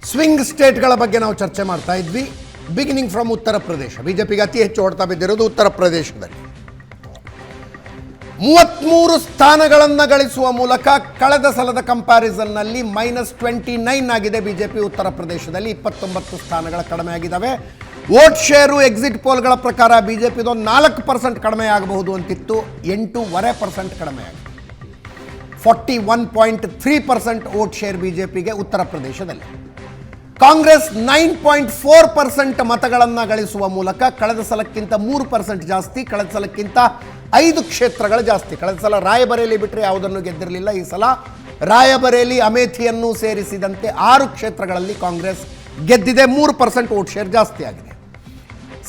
Swing ಸ್ಟೇಟ್ಗಳ ಬಗ್ಗೆ ನಾವು ಚರ್ಚೆ ಮಾಡ್ತಾ ಇದ್ವಿ. Beginning from Uttar Pradesh. ಬಿಜೆಪಿಗೆ ಅತಿ ಹೆಚ್ಚು ಹೊಡೆತ ಬಿದ್ದಿರೋದು ಉತ್ತರ ಪ್ರದೇಶದಲ್ಲಿ. 33 ಸ್ಥಾನಗಳನ್ನು ಗಳಿಸುವ ಮೂಲಕ ಕಳೆದ ಸಲದ ಕಂಪ್ಯಾರಿಸನ್ನಲ್ಲಿ -29 ಆಗಿದೆ ಬಿಜೆಪಿ. ಉತ್ತರ ಪ್ರದೇಶದಲ್ಲಿ 29 ಸ್ಥಾನಗಳ ಕಡಿಮೆ ಆಗಿದ್ದಾವೆ. ವೋಟ್ ಶೇರು ಎಕ್ಸಿಟ್ ಪೋಲ್ಗಳ ಪ್ರಕಾರ ಬಿಜೆಪಿದು 4% ಕಡಿಮೆ ಆಗಬಹುದು ಅಂತಿತ್ತು, 8.5% ಕಡಿಮೆ ಆಗಿದೆ. 41.3% ವೋಟ್ ಶೇರ್ ಬಿಜೆಪಿಗೆ ಉತ್ತರ ಪ್ರದೇಶದಲ್ಲಿ. ಕಾಂಗ್ರೆಸ್ 9.4% ಮತಗಳನ್ನು ಗಳಿಸುವ ಮೂಲಕ ಕಳೆದ ಸಲಕ್ಕಿಂತ 3% ಜಾಸ್ತಿ, ಕಳೆದ ಸಲಕ್ಕಿಂತ 5 ಕ್ಷೇತ್ರಗಳು ಜಾಸ್ತಿ. ಕಳೆದ ಸಲ ರಾಯಬರೇಲಿ ಬಿಟ್ಟರೆ ಯಾವುದನ್ನು ಗೆದ್ದಿರಲಿಲ್ಲ. ಈ ಸಲ ರಾಯಬರೇಲಿ, ಅಮೇಥಿಯನ್ನು ಸೇರಿಸಿದಂತೆ 6 ಕ್ಷೇತ್ರಗಳಲ್ಲಿ ಕಾಂಗ್ರೆಸ್ ಗೆದ್ದಿದೆ. 3% ವೋಟ್ ಶೇರ್ ಜಾಸ್ತಿ ಆಗಿದೆ.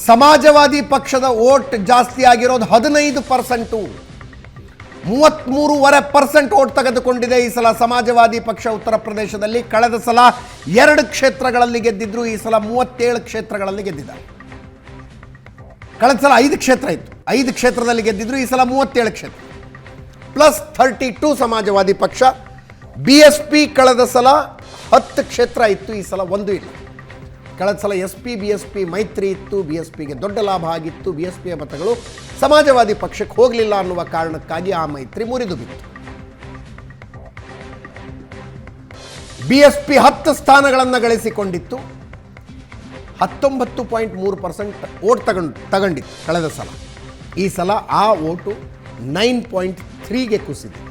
ಸಮಾಜವಾದಿ ಪಕ್ಷದ ವೋಟ್ ಜಾಸ್ತಿ ಆಗಿರೋದು 15%. 33.5% ವೋಟ್ ತೆಗೆದುಕೊಂಡಿದೆ ಈ ಸಲ ಸಮಾಜವಾದಿ ಪಕ್ಷ ಉತ್ತರ ಪ್ರದೇಶದಲ್ಲಿ. ಕಳೆದ ಸಲ 2 ಕ್ಷೇತ್ರಗಳಲ್ಲಿ ಗೆದ್ದಿದ್ರು, ಈ ಸಲ 37 ಕ್ಷೇತ್ರಗಳಲ್ಲಿ ಗೆದ್ದಿದ್ದಾರೆ. ಕಳೆದ ಸಲ 5 ಕ್ಷೇತ್ರ ಇತ್ತು, 5 ಕ್ಷೇತ್ರದಲ್ಲಿ ಗೆದ್ದಿದ್ರು, ಈ ಸಲ 37 ಕ್ಷೇತ್ರ +32 ಸಮಾಜವಾದಿ ಪಕ್ಷ. BSP ಕಳೆದ ಸಲ 10 ಕ್ಷೇತ್ರ ಇತ್ತು, ಈ ಸಲ 1 ಇಲ್ಲ. ಕಳೆದ ಸಲ BSP ಮೈತ್ರಿ ಇತ್ತು, BSPಗೆ ದೊಡ್ಡ ಲಾಭ ಆಗಿತ್ತು. BSPಯ ಮತಗಳು ಸಮಾಜವಾದಿ ಪಕ್ಷಕ್ಕೆ ಹೋಗಲಿಲ್ಲ ಅನ್ನುವ ಕಾರಣಕ್ಕಾಗಿ ಆ ಮೈತ್ರಿ ಮುರಿದು ಬಿತ್ತು. BSP 10 ಸ್ಥಾನಗಳನ್ನು ಗಳಿಸಿಕೊಂಡಿತ್ತು, 19.3% ವೋಟ್ ತಗೊಂಡಿತ್ತು ಕಳೆದ ಸಲ. ಈ ಸಲ ಆ ವೋಟು 9.3ಗೆ ಕುಸಿದಿದೆ.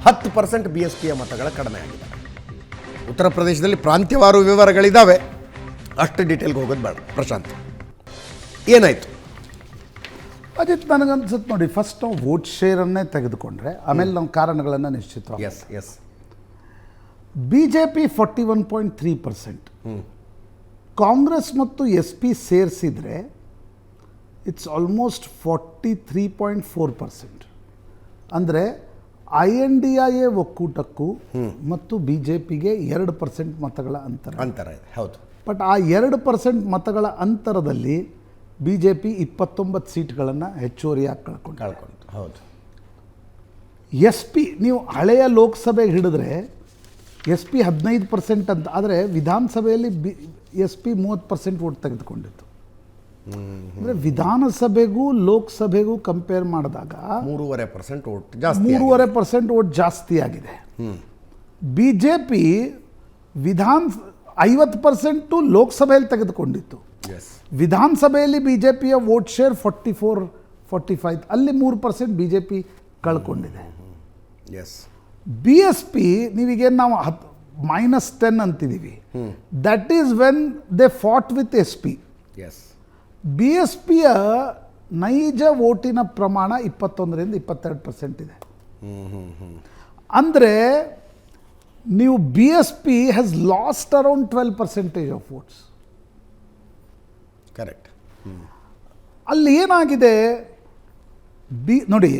10% BSPಯ ಮತಗಳ ಕಡಿಮೆ ಆಗಿದೆ. ಉತ್ತರ ಪ್ರದೇಶದಲ್ಲಿ ಪ್ರಾಂತ್ಯವಾರು ವಿವರಗಳಿದ್ದಾವೆ, ಅಷ್ಟು ಡೀಟೇಲ್ಗೆ ಹೋಗೋದು ಬೇಡ. ಪ್ರಶಾಂತ್, ಏನಾಯಿತು? ಅಜಿತ್, ನನಗನ್ಸುತ್ತೆ ನೋಡಿ, ಫಸ್ಟ್ ನಾವು ವೋಟ್ ಶೇರನ್ನೇ ತೆಗೆದುಕೊಂಡ್ರೆ ಆಮೇಲೆ ನಾವು ಕಾರಣಗಳನ್ನು ನಿಶ್ಚಿತ. ಎಸ್ BJP 41.3%, ಕಾಂಗ್ರೆಸ್ ಮತ್ತು SP ಸೇರಿಸಿದರೆ ಇಟ್ಸ್ ಆಲ್ಮೋಸ್ಟ್ 43.4%. ಅಂದರೆ INDIA ಒಕ್ಕೂಟಕ್ಕೂ ಮತ್ತು BJPಗೆ 2% ಮತಗಳ ಅಂತರ ಇದೆ. ಹೌದು. ಬಟ್ ಆ 2% ಮತಗಳ ಅಂತರದಲ್ಲಿ BJP 29 ಸೀಟ್ಗಳನ್ನು ಹೆಚ್ಚುವರಿಯಾಗಿ ಕಳ್ಕೊಂಡು. ಹೌದು. SP ನೀವು ಹಳೆಯ ಲೋಕಸಭೆಗೆ ಹಿಡಿದ್ರೆ SP 15% ಅಂತ, ಆದರೆ ವಿಧಾನಸಭೆಯಲ್ಲಿ SP 30% ವೋಟ್ ತೆಗೆದುಕೊಂಡಿತ್ತು. ಅಂದರೆ ವಿಧಾನಸಭೆಗೂ ಲೋಕಸಭೆಗೂ ಕಂಪೇರ್ ಮಾಡಿದಾಗ 3.5% ವೋಟ್ ಜಾಸ್ತಿ, 3.5% ವೋಟ್ ಜಾಸ್ತಿ ಆಗಿದೆ. BJP 50% ಲೋಕಸಭೆಯಲ್ಲಿ ತೆಗೆದುಕೊಂಡಿತ್ತು. ವಿಧಾನಸಭೆಯಲ್ಲಿ BJPಯ ವೋಟ್ ಶೇರ್ 44-45, ಅಲ್ಲಿ 3% BJP ಕಳ್ಕೊಂಡಿದೆ. BSP ನೀವೀಗೇನು ನಾವು -10 ಅಂತಿದ್ದೀವಿ, that is when they fought with SP. BSPಯ ನೈಜ ವೋಟಿನ ಪ್ರಮಾಣ 21ರಿಂದ 22% ಇದೆ. ಅಂದರೆ ನೀವು BSP has lost around 12% of votes. Correct. ಅಲ್ಲಿ ಏನಾಗಿದೆ ನೋಡಿ,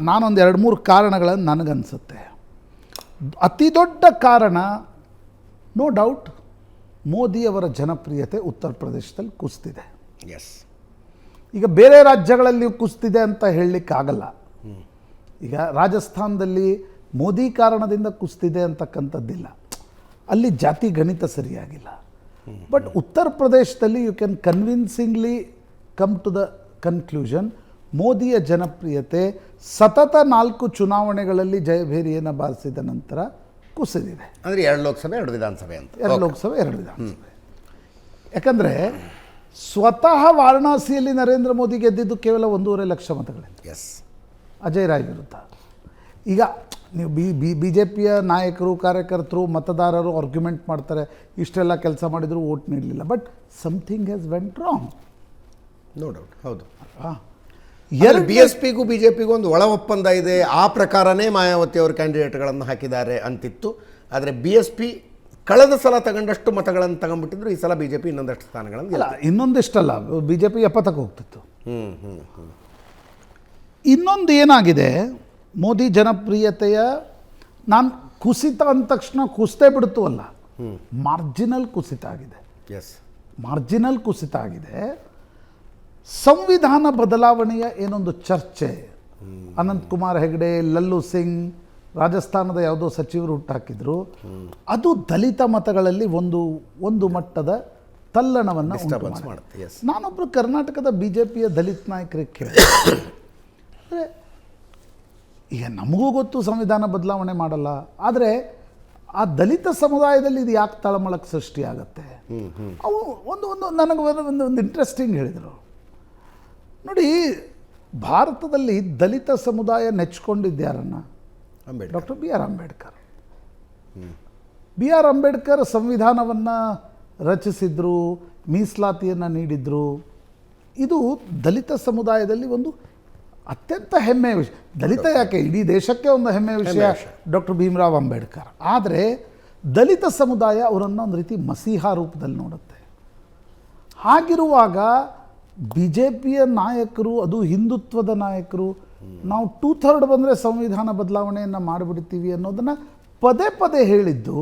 ನಾನೊಂದು 2-3 ಕಾರಣಗಳನ್ನು ನನಗನ್ಸುತ್ತೆ. ಅತಿ ದೊಡ್ಡ ಕಾರಣ, ನೋ ಡೌಟ್, ಮೋದಿಯವರ ಜನಪ್ರಿಯತೆ ಉತ್ತರ ಪ್ರದೇಶದಲ್ಲಿ ಕುಸಿದಿದೆ. ಈಗ ಬೇರೆ ರಾಜ್ಯಗಳಲ್ಲಿ ಕುಸಿದಿದೆ ಅಂತ ಹೇಳಲಿಕ್ಕಾಗಲ್ಲ. ಈಗ ರಾಜಸ್ಥಾನದಲ್ಲಿ ಮೋದಿ ಕಾರಣದಿಂದ ಕುಸಿದಿದೆ ಅಂತಕ್ಕಂಥದ್ದಿಲ್ಲ, ಅಲ್ಲಿ ಜಾತಿ ಗಣಿತ ಸರಿಯಾಗಿಲ್ಲ. ಬಟ್ ಉತ್ತರ ಪ್ರದೇಶದಲ್ಲಿ you can convincingly come to the conclusion, ಮೋದಿಯ ಜನಪ್ರಿಯತೆ ಸತತ 4 ಚುನಾವಣೆಗಳಲ್ಲಿ ಜಯಭೇರಿಯನ್ನು ಬಾರಿಸಿದ ನಂತರ ಕುಸಿದಿದೆ. ಅಂದರೆ 2 ಲೋಕಸಭೆ 2 ವಿಧಾನಸಭೆ ಅಂತ. 2 ಲೋಕಸಭೆ 2 ವಿಧಾನಸಭೆ. ಯಾಕಂದರೆ ಸ್ವತಃ ವಾರಣಾಸಿಯಲ್ಲಿ ನರೇಂದ್ರ ಮೋದಿ ಗೆದ್ದಿದ್ದು ಕೇವಲ 1.5 ಲಕ್ಷ ಮತಗಳಿಂದ, ಅಜಯ್ ರಾಯ್ ವಿರುದ್ಧ. ಈಗ ನೀವು BJPಯ ನಾಯಕರು, ಕಾರ್ಯಕರ್ತರು, ಮತದಾರರು ಆರ್ಗ್ಯುಮೆಂಟ್ ಮಾಡ್ತಾರೆ, ಇಷ್ಟೆಲ್ಲ ಕೆಲಸ ಮಾಡಿದ್ರು ವೋಟ್ ನೀಡಲಿಲ್ಲ. But something has went wrong, no doubt. ಹೌದು. BSPಗೂ BJPಗೂ ಒಂದು ಒಳ ಒಪ್ಪಂದ ಇದೆ, ಆ ಪ್ರಕಾರನೇ ಮಾಯಾವತಿ ಅವರು ಕ್ಯಾಂಡಿಡೇಟ್ಗಳನ್ನು ಹಾಕಿದ್ದಾರೆ ಅಂತಿತ್ತು. ಆದರೆ BSP ಕಳೆದ ಸಲ ತಗೊಂಡಷ್ಟು ಮತಗಳನ್ನು ತಗೊಂಡ್ಬಿಟ್ಟಿದ್ರು, ಈ ಸಲ BJP ಇನ್ನೊಂದಷ್ಟು ಸ್ಥಾನಗಳನ್ನು ಇಲ್ಲ, ಇನ್ನೊಂದಿಷ್ಟಲ್ಲ, BJP 70ಕ್ಕೆ ಹೋಗ್ತಿತ್ತು. ಇನ್ನೊಂದು ಏನಾಗಿದೆ, ಮೋದಿ ಜನಪ್ರಿಯತೆಯ ನಾನು ಕುಸಿತ ಅಂದ ತಕ್ಷಣ ಕುಸಿತೇ ಬಿಡ್ತು ಅಲ್ಲ, ಮಾರ್ಜಿನಲ್ ಕುಸಿತ ಆಗಿದೆ. ಮಾರ್ಜಿನಲ್ ಕುಸಿತ ಆಗಿದೆ. ಸಂವಿಧಾನ ಬದಲಾವಣೆಯ ಏನೊಂದು ಚರ್ಚೆ, ಅನಂತ್ ಕುಮಾರ್ ಹೆಗಡೆ, ಲಲ್ಲು ಸಿಂಗ್, ರಾಜಸ್ಥಾನದ ಯಾವುದೋ ಸಚಿವರು ಹುಟ್ಟಾಕಿದ್ರು. ಅದು ದಲಿತ ಮತಗಳಲ್ಲಿ ಒಂದು ಮಟ್ಟದ ತಲ್ಲಣವನ್ನು ಉಂಟು ಮಾಡುತ್ತೆ. ನಾನೊಬ್ಬರು ಕರ್ನಾಟಕದ BJPಯ ದಲಿತ ನಾಯಕರಿಗೆ ಕೇಳಿ, ಅಂದರೆ ಈಗ ನಮಗೂ ಗೊತ್ತು ಸಂವಿಧಾನ ಬದಲಾವಣೆ ಮಾಡಲ್ಲ, ಆದರೆ ಆ ದಲಿತ ಸಮುದಾಯದಲ್ಲಿ ಇದು ಯಾಕೆ ತಳಮಳಕ್ಕೆ ಸೃಷ್ಟಿಯಾಗತ್ತೆ? ಅವು ನನಗೆ ಒಂದು ಇಂಟ್ರೆಸ್ಟಿಂಗ್ ಹೇಳಿದರು ನೋಡಿ. ಭಾರತದಲ್ಲಿ ದಲಿತ ಸಮುದಾಯ ನೆಚ್ಕೊಂಡಿದ್ಯಾರನ್ನ? Doctor BR Ambedkar. BR Ambedkar ಸಂವಿಧಾನವನ್ನು ರಚಿಸಿದ್ರು, ಮೀಸಲಾತಿಯನ್ನು ನೀಡಿದ್ರು. ಇದು ದಲಿತ ಸಮುದಾಯದಲ್ಲಿ ಒಂದು ಅತ್ಯಂತ ಹೆಮ್ಮೆಯ ವಿಷಯ. ದಲಿತ ಯಾಕೆ, ಇಡೀ ದೇಶಕ್ಕೆ ಒಂದು ಹೆಮ್ಮೆಯ ವಿಷಯ ಡಾಕ್ಟರ್ ಭೀಮರಾವ್ ಅಂಬೇಡ್ಕರ್. ಆದರೆ ದಲಿತ ಸಮುದಾಯ ಅವರನ್ನು ಒಂದು ರೀತಿ ಮಸೀಹಾ ರೂಪದಲ್ಲಿ ನೋಡುತ್ತೆ. ಹಾಗಿರುವಾಗ BJPಯ ನಾಯಕರು, ಅದು ಹಿಂದುತ್ವದ ನಾಯಕರು, ನಾವು 2/3 ಬಂದರೆ ಸಂವಿಧಾನ ಬದಲಾವಣೆಯನ್ನು ಮಾಡಿಬಿಡ್ತೀವಿ ಅನ್ನೋದನ್ನು ಪದೇ ಪದೇ ಹೇಳಿದ್ದು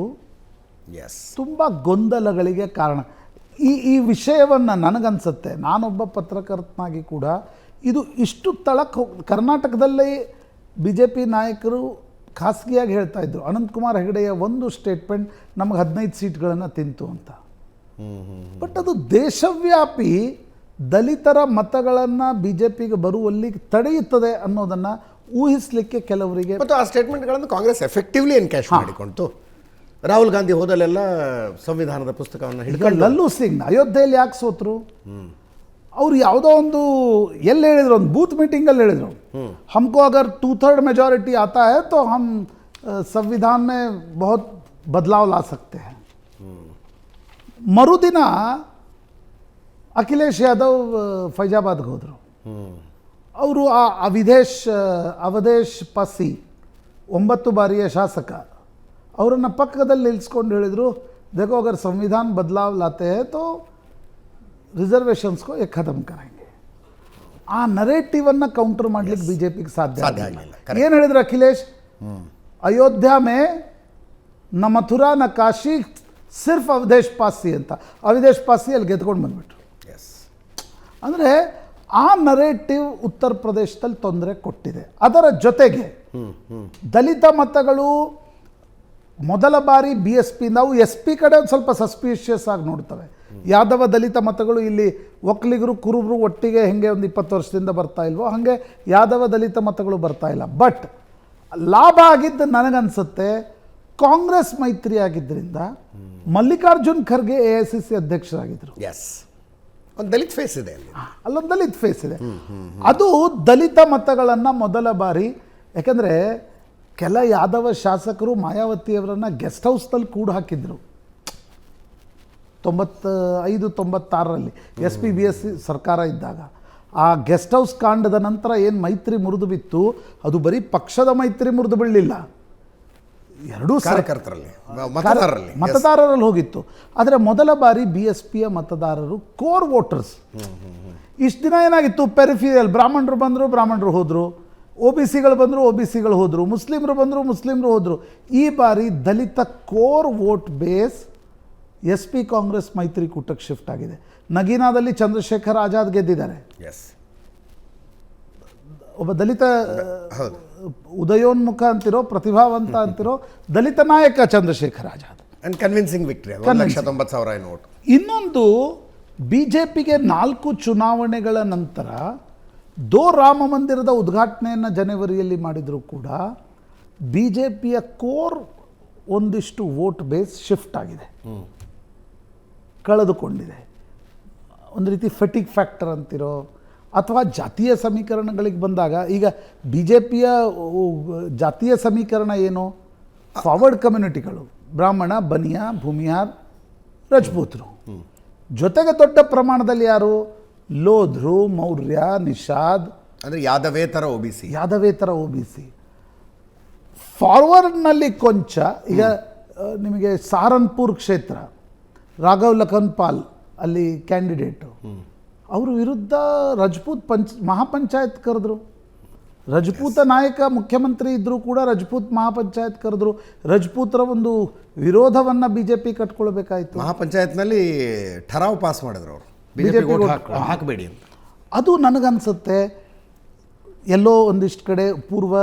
ತುಂಬ ಗೊಂದಲಗಳಿಗೆ ಕಾರಣ. ಈ ವಿಷಯವನ್ನು ನನಗನ್ಸುತ್ತೆ, ನಾನೊಬ್ಬ ಪತ್ರಕರ್ತನಾಗಿ ಕೂಡ ಇದು ಇಷ್ಟು ತಳಕ್ಕೆ ಕರ್ನಾಟಕದಲ್ಲೇ BJP ನಾಯಕರು ಖಾಸಗಿಯಾಗಿ ಹೇಳ್ತಾ ಇದ್ರು, ಅನಂತಕುಮಾರ್ ಹೆಗಡೆಯ ಒಂದು ಸ್ಟೇಟ್ಮೆಂಟ್ ನಮಗೆ 15 ಸೀಟ್ಗಳನ್ನು ತಿಂತು ಅಂತ. ಬಟ್ ಅದು ದೇಶವ್ಯಾಪಿ ದಲಿತರ ಮತಗಳನ್ನು BJPಗೆ ಬರುವಲ್ಲಿ ತಡೆಯುತ್ತದೆ ಅನ್ನೋದನ್ನು ಊಹಿಸಲಿಕ್ಕೆ ಕೆಲವರಿಗೆ. ಮತ್ತು ಆ ಸ್ಟೇಟ್ಮೆಂಟ್ಗಳನ್ನು ಕಾಂಗ್ರೆಸ್ ಎಫೆಕ್ಟಿವ್ಲಿ ಎನ್ಕ್ಯಾಶ್ ಮಾಡಿಕೊಂಡಿತು. ರಾಹುಲ್ ಗಾಂಧಿ ಹೋದಲ್ಲೆಲ್ಲ ಸಂವಿಧಾನದ ಪುಸ್ತಕವನ್ನು ಹಿಡ್ಕೊಂಡು. ಲಲ್ಲೂ ಸಿಂಗ್ ಅಯೋಧ್ಯೆಯಲ್ಲಿ ಯಾಕೆ ಸೋತರು? ಅವ್ರು ಯಾವುದೋ ಒಂದು ಎಲ್ಲಿ ಹೇಳಿದ್ರು, ಒಂದು ಬೂತ್ ಮೀಟಿಂಗಲ್ಲಿ ಹೇಳಿದರು, ಹಮ್ಕೋ ಅಗರ್ 2/3 मेजॉरिटी आता है तो हम संविधान में बहुत बदलाव ला सकते हैं. ಮರುದಿನ ಅಖಿಲೇಶ್ ಯಾದವ್ ಫೈಜಾಬಾದ್ಗೆ ಹೋದರು. ಅವರು ಆ ಅವಧೇಶ್ ಪಾಸಿ 9 ಬಾರಿಯ ಶಾಸಕ, ಅವರನ್ನು ಪಕ್ಕದಲ್ಲಿ ನಿಲ್ಲಿಸ್ಕೊಂಡು ಹೇಳಿದರು, देखो अगर संविधान बदलाव लाते हैं तो ರಿಸರ್ವೇಷನ್ಸ್ ಕೋ ಏಕ್ ಖತಮ್ ಕರೆಂಗೆ. ಆ ನರೇಟಿವನ್ನು ಕೌಂಟರ್ ಮಾಡಲಿಕ್ಕೆ BJPಗೆ ಸಾಧ್ಯ ಆಗಲಿಲ್ಲ. ಏನು ಹೇಳಿದ್ರು ಅಖಿಲೇಶ್? ಅಯೋಧ್ಯ ಮೇ ನ ಮಥುರಾ ನ ಕಾಶಿ ಸಿರ್ಫ್ ಅವಧೇಶ್ ಪಾಸಿ ಅಂತ. ಅವಧೇಶ್ ಪಾಸಿ ಅಲ್ಲಿ ಗೆದ್ಕೊಂಡು ಬಂದ್ಬಿಟ್ರು. ಅಂದರೆ ಆ ನರೇಟಿವ್ ಉತ್ತರ ಪ್ರದೇಶದಲ್ಲಿ ತೊಂದರೆ ಕೊಟ್ಟಿದೆ. ಅದರ ಜೊತೆಗೆ ದಲಿತ ಮತಗಳು ಮೊದಲ ಬಾರಿ BSP, ನಾವು SP ಕಡೆ ಒಂದು ಸ್ವಲ್ಪ ಸಸ್ಪಿಷಿಯಸ್ ಆಗಿ ನೋಡ್ತವೆ. ಯಾದವ ದಲಿತ ಮತಗಳು ಇಲ್ಲಿ ಒಕ್ಕಲಿಗರು ಕುರುಬರು ಒಟ್ಟಿಗೆ ಹೆಂಗೆ ಒಂದು 20 ವರ್ಷದಿಂದ ಬರ್ತಾ ಇಲ್ವೋ ಹಾಗೆ ಯಾದವ ದಲಿತ ಮತಗಳು ಬರ್ತಾ ಇಲ್ಲ. ಬಟ್ ಲಾಭ ಆಗಿದ್ದು ನನಗನ್ಸುತ್ತೆ ಕಾಂಗ್ರೆಸ್ ಮೈತ್ರಿ ಆಗಿದ್ದರಿಂದ ಮಲ್ಲಿಕಾರ್ಜುನ್ ಖರ್ಗೆ AICC ಅಧ್ಯಕ್ಷರಾಗಿದ್ದರು. ಒಂದು ದಲಿತ ಫೇಸ್ ಇದೆ, ಅಲ್ಲೊಂದು ದಲಿತ ಫೇಸ್ ಇದೆ. ಅದು ದಲಿತ ಮತಗಳನ್ನು ಮೊದಲ ಬಾರಿ, ಯಾಕೆಂದರೆ ಕೆಲ ಯಾದವ ಶಾಸಕರು ಮಾಯಾವತಿಯವರನ್ನು ಗೆಸ್ಟ್ ಹೌಸ್ನಲ್ಲಿ ಕೂಡ ಹಾಕಿದ್ರು 95-96ರಲ್ಲಿ SP BSP ಸರ್ಕಾರ ಇದ್ದಾಗ. ಆ ಗೆಸ್ಟ್ ಹೌಸ್ ಕಾಂಡದ ನಂತರ ಏನು ಮೈತ್ರಿ ಮುರಿದು ಬಿತ್ತು, ಅದು ಬರೀ ಪಕ್ಷದ ಮೈತ್ರಿ ಮುರಿದು ಬೀಳಲಿಲ್ಲ, ಎರಡೂ ಕಾರ್ಯಕರ್ತರಲ್ಲಿ ಮತದಾರರಲ್ಲಿ ಹೋಗಿತ್ತು. ಆದರೆ ಮೊದಲ ಬಾರಿ BSPಯ ಮತದಾರರು ಕೋರ್ ವೋಟರ್ಸ್. ಇಷ್ಟು ದಿನ ಏನಾಗಿತ್ತು, ಪೆರಿಫಿಯಲ್ ಬ್ರಾಹ್ಮಣರು ಬಂದರು, ಬ್ರಾಹ್ಮಣರು ಹೋದರು, OBCಗಳು ಬಂದರು, OBCಗಳು ಹೋದರು, ಮುಸ್ಲಿಮರು ಬಂದರು, ಮುಸ್ಲಿಮರು ಹೋದರು. ಈ ಬಾರಿ ದಲಿತ core vote base SP Congress ಮೈತ್ರಿಕೂಟಕ್ಕೆ ಶಿಫ್ಟ್ ಆಗಿದೆ. ನಗೀನಾದಲ್ಲಿ ಚಂದ್ರಶೇಖರ್ ಆಜಾದ್ ಗೆದ್ದಿದ್ದಾರೆ. ಒಬ್ಬ ದಲಿತ ಉದಯೋನ್ಮುಖ ಅಂತಿರೋ, ಪ್ರತಿಭಾವಂತ ಅಂತಿರೋ ದಲಿತ ನಾಯಕ Chandrashekhar Azad. And convincing victory, 1,90,000 note. ಇನ್ನೊಂದು, BJPಗೆ 4 ಚುನಾವಣೆಗಳ ನಂತರ ರಾಮ ಮಂದಿರದ ಉದ್ಘಾಟನೆಯನ್ನು ಜನವರಿಯಲ್ಲಿ ಮಾಡಿದರೂ ಕೂಡ BJPಯ ಕೋರ್ ಒಂದಿಷ್ಟು ವೋಟ್ ಬೇಸ್ ಶಿಫ್ಟ್ ಆಗಿದೆ, ಕಳೆದುಕೊಂಡಿದೆ. ಒಂದು ರೀತಿ ಫೆಟಿಕ್ ಫ್ಯಾಕ್ಟರ್ ಅಂತಿರೋ ಅಥವಾ ಜಾತೀಯ ಸಮೀಕರಣಗಳಿಗೆ ಬಂದಾಗ, ಈಗ BJPಯ ಜಾತೀಯ ಸಮೀಕರಣ ಏನು? ಫಾರ್ವರ್ಡ್ ಕಮ್ಯುನಿಟಿಗಳು, ಬ್ರಾಹ್ಮಣ, ಬನಿಯಾ, ಭೂಮಿಯಾರ್, ರಜಪೂತರು. ಜೊತೆಗೆ ದೊಡ್ಡ ಪ್ರಮಾಣದಲ್ಲಿ ಯಾರು? ಲೋಧ್ರು, ಮೌರ್ಯ, ನಿಷಾದ್, ಅಂದರೆ ಯಾದವೇತರ OBC. ಫಾರ್ವರ್ಡ್ನಲ್ಲಿ ಕೊಂಚ, ಈಗ ನಿಮಗೆ ಸಹಾರನ್ಪುರ್ ಕ್ಷೇತ್ರ, ರಾಘವ್ ಲಖನ್ ಪಾಲ್ ಅಲ್ಲಿ ಕ್ಯಾಂಡಿಡೇಟು, ಅವ್ರ ವಿರುದ್ಧ ರಜಪೂತ್ ಮಹಾಪಂಚಾಯತ್ ಕರೆದ್ರು. ರಜಪೂತ ನಾಯಕ ಮುಖ್ಯಮಂತ್ರಿ ಇದ್ದರೂ ಕೂಡ ರಜಪೂತ್ ಮಹಾಪಂಚಾಯತ್ ಕರೆದ್ರು. ರಜಪೂತರ ಒಂದು ವಿರೋಧವನ್ನು BJP ಕಟ್ಕೊಳ್ಬೇಕಾಯಿತು. ಮಹಾಪಂಚಾಯತ್ನಲ್ಲಿ ಠರಾವ್ ಪಾಸ್ ಮಾಡಿದ್ರು ಅವರು, BJP ಹಾಕಬೇಡಿ ಅಂತ. ಅದು ನನಗನ್ಸುತ್ತೆ ಎಲ್ಲೋ ಒಂದಿಷ್ಟು ಕಡೆ ಪೂರ್ವ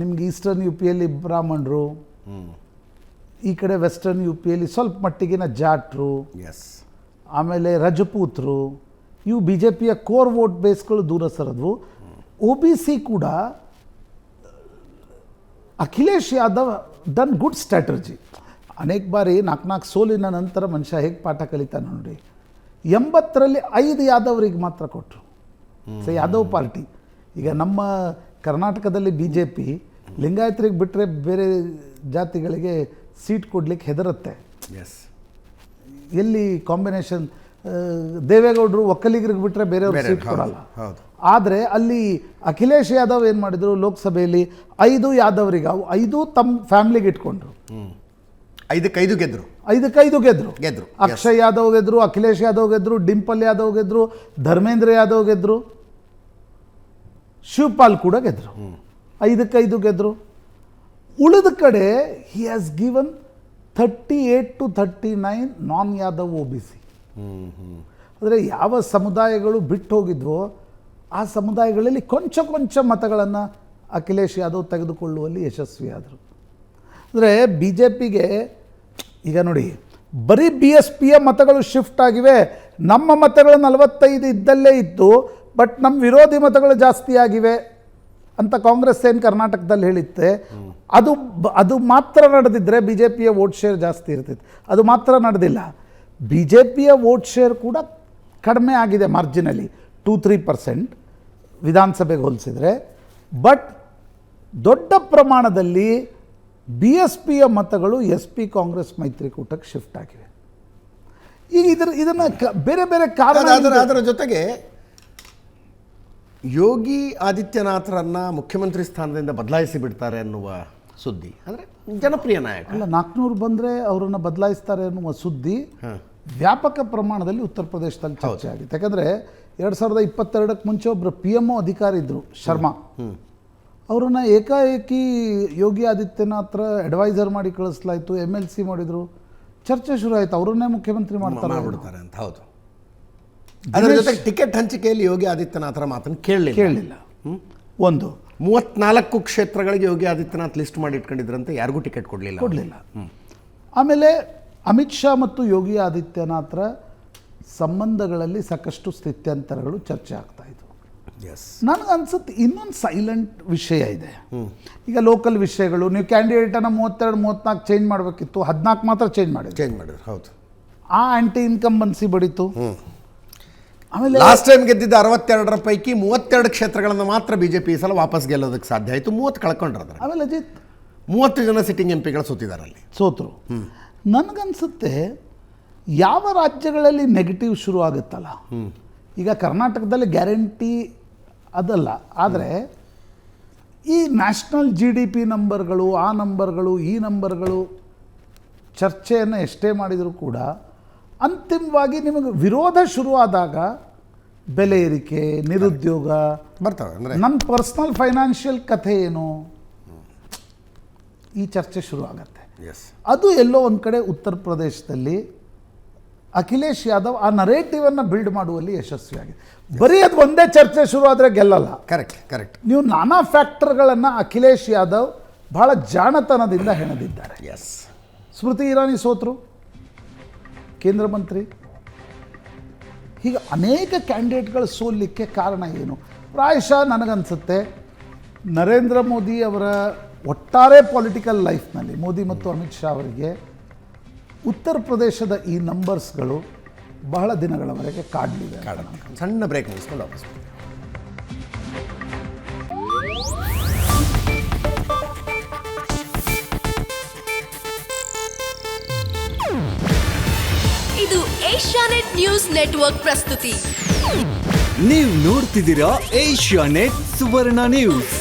ನಿಮ್ಗೆ ಈಸ್ಟರ್ನ್ ಯು ಪಿಯಲ್ಲಿ ಬ್ರಾಹ್ಮಣರು, ಈ ಕಡೆ ವೆಸ್ಟರ್ನ್ ಯು ಪಿಯಲ್ಲಿ ಸ್ವಲ್ಪ ಮಟ್ಟಿಗಿನ ಜಾಟ್ರು, ಎಸ್, ಆಮೇಲೆ ರಜಪೂತ್ರು, ಇವು ಬಿ ಜೆ ಪಿಯ ಕೋರ್ ವೋಟ್ ಬೇಸ್ಗಳು ದೂರ ಸರಿದ್ವು. ಒ ಬಿ ಸಿ ಕೂಡ Akhilesh Yadav done good strategy. ಅನೇಕ ಬಾರಿ 4 ಸೋಲಿನ ನಂತರ ಮನುಷ್ಯ ಹೇಗೆ ಪಾಠ ಕಲಿತಾನೆ ನೋಡಿ. 80ರಲ್ಲಿ 5 ಯಾದವ್ರಿಗೆ ಮಾತ್ರ ಕೊಟ್ಟರು. ಸೊ ಯಾದವ್ ಪಾರ್ಟಿ ಈಗ ನಮ್ಮ ಕರ್ನಾಟಕದಲ್ಲಿ ಬಿ ಜೆ ಪಿ ಲಿಂಗಾಯತರಿಗೆ ಬಿಟ್ಟರೆ ಬೇರೆ ಜಾತಿಗಳಿಗೆ ಸೀಟ್ ಕೊಡ್ಲಿಕ್ಕೆ ಹೆದರುತ್ತೆ. ಎಸ್, ಎಲ್ಲಿ ಕಾಂಬಿನೇಷನ್ ದೇವೇಗೌಡರು ಒಕ್ಕಲಿಗರಿಗೆ ಬಿಟ್ಟರೆ ಬೇರೆಯವ್ರಿಗೆ ಸೀಟ್ ಕೊಡಲ್ಲ. ಆದರೆ ಅಲ್ಲಿ ಅಖಿಲೇಶ್ ಯಾದವ್ ಏನು ಮಾಡಿದರು, ಲೋಕಸಭೆಯಲ್ಲಿ 5 ಯಾದವ್ರಿಗೆ, ಅವು 5 ತಮ್ಮ ಫ್ಯಾಮ್ಲಿಗೆ ಇಟ್ಕೊಂಡ್ರು. 5 ಗೆದ್ರು, 5 ಗೆದ್ರು. ಅಕ್ಷಯ್ ಯಾದವ್ ಗೆದ್ರು, ಅಖಿಲೇಶ್ ಯಾದವ್ ಗೆದ್ರು, ಡಿಂಪಲ್ ಯಾದವ್ ಗೆದ್ರು, ಧರ್ಮೇಂದ್ರ ಯಾದವ್ ಗೆದ್ರು, ಶಿವಪಾಲ್ ಕೂಡ ಗೆದ್ರು. 5 ಗೆದ್ರು. ಉಳಿದ ಕಡೆ he has given 38 to 39 non Yadav O B C. ಅಂದರೆ ಯಾವ ಸಮುದಾಯಗಳು ಬಿಟ್ಟು ಹೋಗಿದ್ವೋ ಆ ಸಮುದಾಯಗಳಲ್ಲಿ ಕೊಂಚ ಮತಗಳನ್ನು ಅಖಿಲೇಶ್ ಯಾದವ್ ತೆಗೆದುಕೊಳ್ಳುವಲ್ಲಿ ಯಶಸ್ವಿಯಾದರು. ಅಂದರೆ ಬಿ ಜೆ ಪಿಗೆ ಈಗ ನೋಡಿ, ಬರೀ ಬಿ ಎಸ್ ಪಿಯ ಮತಗಳು ಶಿಫ್ಟ್ ಆಗಿವೆ. ನಮ್ಮ ಮತಗಳು 45 ಇದ್ದಲ್ಲೇ ಇತ್ತು, ಬಟ್ ನಮ್ಮ ವಿರೋಧಿ ಮತಗಳು ಜಾಸ್ತಿ ಆಗಿವೆ ಅಂತ ಕಾಂಗ್ರೆಸ್ ಏನು ಕರ್ನಾಟಕದಲ್ಲಿ ಹೇಳಿತ್ತೆ. ಅದು ಮಾತ್ರ ನಡೆದಿದ್ದರೆ ಬಿ ಜೆ ಪಿಯ ವೋಟ್ ಶೇರ್ ಜಾಸ್ತಿ ಇರ್ತಿತ್ತು. ಅದು ಮಾತ್ರ ನಡೆದಿಲ್ಲ. ಬಿ ಜೆ ಪಿಯ ವೋಟ್ ಶೇರ್ ಕೂಡ ಕಡಿಮೆ ಆಗಿದೆ ಮಾರ್ಜಿನಲ್ಲಿ, 2-3% ವಿಧಾನಸಭೆಗೆ ಹೋಲಿಸಿದರೆ. ಬಟ್ ದೊಡ್ಡ ಪ್ರಮಾಣದಲ್ಲಿ ಬಿ ಎಸ್ ಪಿಯ ಮತಗಳು ಎಸ್ ಪಿ ಕಾಂಗ್ರೆಸ್ ಮೈತ್ರಿಕೂಟಕ್ಕೆ ಶಿಫ್ಟ್ ಆಗಿವೆ. ಈಗ ಇದನ್ನು ಬೇರೆ ಕಾರಣ. ಅದರ ಜೊತೆಗೆ ಯೋಗಿ ಆದಿತ್ಯನಾಥರನ್ನು ಮುಖ್ಯಮಂತ್ರಿ ಸ್ಥಾನದಿಂದ ಬದಲಾಯಿಸಿ ಬಿಡ್ತಾರೆ ಅನ್ನುವ ಸುದ್ದಿ, ಅಂದರೆ ಜನಪ್ರಿಯ ನಾಯಕ ಅಲ್ಲ, 400 ಬಂದರೆ ಅವರನ್ನು ಬದಲಾಯಿಸ್ತಾರೆ ಅನ್ನುವ ಸುದ್ದಿ ವ್ಯಾಪಕ ಪ್ರಮಾಣದಲ್ಲಿ ಉತ್ತರ ಪ್ರದೇಶದಲ್ಲಿ ಚರ್ಚೆ ಆಗಿತ್ತು. ಯಾಕಂದರೆ 2022ಕ್ಕೆ ಮುಂಚೆ ಒಬ್ಬರು PMO ಅಧಿಕಾರಿ ಇದ್ದರು, ಶರ್ಮಾ. ಅವರನ್ನು ಏಕಾಏಕಿ ಯೋಗಿ ಆದಿತ್ಯನಾಥರ ಅಡ್ವೈಸರ್ ಮಾಡಿ ಕಳಿಸ್ಲಾಯಿತು, MLC ಮಾಡಿದರು, ಚರ್ಚೆ ಶುರು ಆಯಿತು, ಅವರನ್ನೇ ಮುಖ್ಯಮಂತ್ರಿ ಮಾಡ್ತಾರೆ ಅಂತ. ಹೌದು. ಅದರ ಜೊತೆಗೆ ಟಿಕೆಟ್ ಹಂಚಿಕೆಯಲ್ಲಿ ಯೋಗಿ ಆದಿತ್ಯನಾಥರ ಮಾತನ್ನು ಕೇಳಲಿಲ್ಲ. 34 ಕ್ಷೇತ್ರಗಳಿಗೆ ಯೋಗಿ ಆದಿತ್ಯನಾಥ್ ಲಿಸ್ಟ್ ಮಾಡಿ ಇಟ್ಕೊಂಡಿದ್ರಂತೆ, ಯಾರಿಗೂ ಟಿಕೆಟ್ ಕೊಡಲಿಲ್ಲ. ಆಮೇಲೆ ಅಮಿತ್ ಶಾ ಮತ್ತು ಯೋಗಿ ಆದಿತ್ಯನಾಥರ ಸಂಬಂಧಗಳಲ್ಲಿ ಸಾಕಷ್ಟು ಸ್ಥಿತ್ಯಂತರಗಳು ಚರ್ಚೆ ಆಗ್ತಾ ಇದ್ವು. ನನಗನ್ಸುತ್ತೆ ಇನ್ನೊಂದು ಸೈಲೆಂಟ್ ವಿಷಯ ಇದೆ. ಈಗ ಲೋಕಲ್ ವಿಷಯಗಳು, ನೀವು ಕ್ಯಾಂಡಿಡೇಟನ್ನು 32-34 ಚೇಂಜ್ ಮಾಡಬೇಕಿತ್ತು, 14 ಮಾತ್ರ ಚೇಂಜ್ ಮಾಡಿದ್ರು. ಹೌದು. ಆ ಆಂಟಿ ಇನ್ಕಂಬನ್ಸಿ ಬಡೀತು. ಆಮೇಲೆ ಲಾಸ್ಟ್ ಟೈಮ್ ಗೆದ್ದಿದ್ದ 62ರ ಪೈಕಿ 32 ಕ್ಷೇತ್ರಗಳನ್ನು ಮಾತ್ರ ಬಿಜೆಪಿ ಈ ಸಲ ವಾಪಸ್ ಗೆಲ್ಲೋದಕ್ಕೆ ಸಾಧ್ಯ ಆಯಿತು. 30 ಕಳ್ಕೊಂಡ್ರೆ. ಆಮೇಲೆ ಅಜಿತ್ 30 ಜನ ಸಿಟ್ಟಿಂಗ್ MP ಗಳು ಸೋತರು. ನನಗನ್ಸುತ್ತೆ ಯಾವ ರಾಜ್ಯಗಳಲ್ಲಿ ನೆಗೆಟಿವ್ ಶುರು ಆಗುತ್ತಲ್ಲ, ಈಗ ಕರ್ನಾಟಕದಲ್ಲಿ ಗ್ಯಾರಂಟಿ ಅದಲ್ಲ, ಆದರೆ ಈ ನ್ಯಾಷನಲ್ GDP ನಂಬರ್ಗಳು, ಆ ನಂಬರ್ಗಳು, ಈ ನಂಬರ್ಗಳು ಚರ್ಚೆಯನ್ನು ಎಷ್ಟೇ ಮಾಡಿದರೂ ಕೂಡ ಅಂತಿಮವಾಗಿ ನಿಮಗೆ ವಿರೋಧ ಶುರುವಾದಾಗ ಬೆಲೆ ಏರಿಕೆ, ನಿರುದ್ಯೋಗ ಬರ್ತವೆ. ಅಂದರೆ ನನ್ನ ಪರ್ಸ್ನಲ್ ಫೈನಾನ್ಷಿಯಲ್ ಕಥೆ ಏನು, ಈ ಚರ್ಚೆ ಶುರು ಆಗುತ್ತೆ. ಅದು ಎಲ್ಲೋ ಒಂದು ಕಡೆ ಉತ್ತರ ಪ್ರದೇಶದಲ್ಲಿ ಅಖಿಲೇಶ್ ಯಾದವ್ ಆ ನರೇಟಿವನ್ನು ಬಿಲ್ಡ್ ಮಾಡುವಲ್ಲಿ ಯಶಸ್ವಿಯಾಗಿದೆ. ಬರೀ ಅದು ಒಂದೇ ಚರ್ಚೆ ಶುರು ಆದರೆ ಗೆಲ್ಲಲ್ಲ. ಕರೆಕ್ಟ್. ನೀವು ನಾನಾ ಫ್ಯಾಕ್ಟರ್ಗಳನ್ನು ಅಖಿಲೇಶ್ ಯಾದವ್ ಬಹಳ ಜಾಣತನದಿಂದ ಹೆಣೆದಿದ್ದಾರೆ. ಸ್ಮೃತಿ ಇರಾನಿ ಸೋತರು, ಕೇಂದ್ರ ಮಂತ್ರಿ. ಹೀಗೆ ಅನೇಕ ಕ್ಯಾಂಡಿಡೇಟ್ಗಳು ಸೋಲಿಕ್ಕೆ ಕಾರಣ ಏನು? ಪ್ರಾಯಶಃ ನನಗನ್ಸುತ್ತೆ ನರೇಂದ್ರ ಮೋದಿ ಅವರ ಒಟ್ಟಾರೆ ಪೊಲಿಟಿಕಲ್ ಲೈಫ್ನಲ್ಲಿ, ಮೋದಿ ಮತ್ತು ಅಮಿತ್ ಶಾ ಅವರಿಗೆ ಉತ್ತರ ಪ್ರದೇಶದ ಈ ನಂಬರ್ಸ್ಗಳು ಬಹಳ ದಿನಗಳವರೆಗೆ ಕಾಡಲಿವೆ. ಸಣ್ಣ ಬ್ರೇಕ್ ಮುಗಿಸ್ಕೊಂಡು ವಾಪಸ್. ಇದು ಏಷ್ಯಾನೆಟ್ ನ್ಯೂಸ್ ನೆಟ್ವರ್ಕ್ ಪ್ರಸ್ತುತಿ. ನೀವು ನೋಡ್ತಿದ್ದೀರಾ ಏಷ್ಯಾನೆಟ್ ಸುವರ್ಣ ನ್ಯೂಸ್.